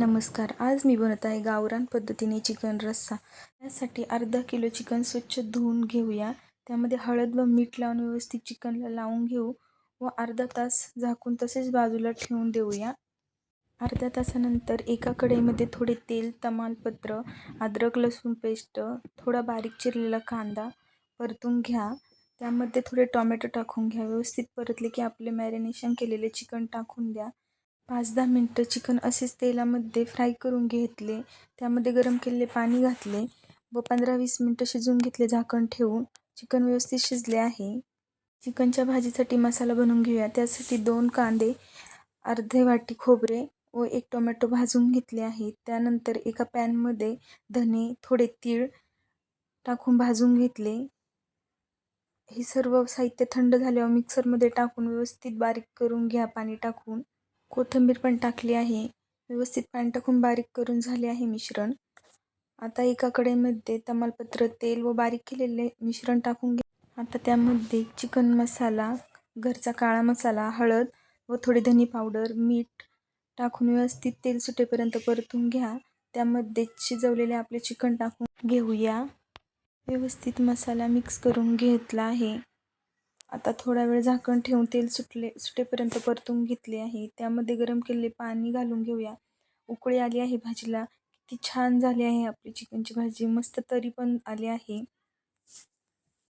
नमस्कार. आज मी बनवत आहे गावरान पद्धतीने चिकन रस्सा. यासाठी अर्धा किलो चिकन स्वच्छ धुवून घेऊया. त्यामध्ये हळद व मीठ लावून व्यवस्थित चिकनला लावून घेऊ व अर्धा तास झाकून तसेच बाजूला ठेवून देऊया. अर्ध्या तासानंतर एका कढईमध्ये थोडे तेल, तमालपत्र, अद्रक लसूण पेस्ट, थोडा बारीक चिरलेला कांदा परतून घ्या. त्यामध्ये थोडे टोमॅटो टाकून घ्या. व्यवस्थित परतले की आपले मॅरिनेशन केलेले चिकन टाकून द्या. 5-10 मिनटं चिकन असेच तेलामध्ये फ्राय करून घेतले. त्यामध्ये गरम केलेले पाणी घातले व 15-20 मिनटं शिजवून घेतले झाकण ठेवून. चिकन व्यवस्थित शिजले आहे. चिकनच्या भाजीसाठी मसाला बनवून घेऊया. त्यासाठी 2 कांदे, अर्धे वाटी खोबरे व 1 टोमॅटो भाजून घेतले आहे. त्यानंतर एका पॅनमध्ये धने, थोडे तीळ टाकून भाजून घेतले. हे सर्व साहित्य थंड झाल्यावर मिक्सरमध्ये टाकून व्यवस्थित बारीक करून घ्या पाणी टाकून. कोथिंबीर पण टाकली आहे. व्यवस्थित पाणी टाकून बारीक करून झाले आहे मिश्रण. आता एका कढईमध्ये तमालपत्र, तेल व बारीक केलेले मिश्रण टाकून घ्या. आता त्यामध्ये चिकन मसाला, घरचा काळा मसाला, हळद व थोडी धनी पावडर, मीठ टाकून व्यवस्थित तेल सुटेपर्यंत परतून घ्या. त्यामध्ये शिजवलेले आपले चिकन टाकून घेऊया. व्यवस्थित मसाला मिक्स करून घेतला आहे. आता थोडा वेळ झाकण ठेवून तेल सुटेपर्यंत परतून घेतले आहे. त्यामध्ये गरम केलेले पाणी घालून घेऊया. उकळी आली आहे भाजीला. किती छान झाली आहे आपली चिकनची भाजी. मस्त तरी पण आली आहे.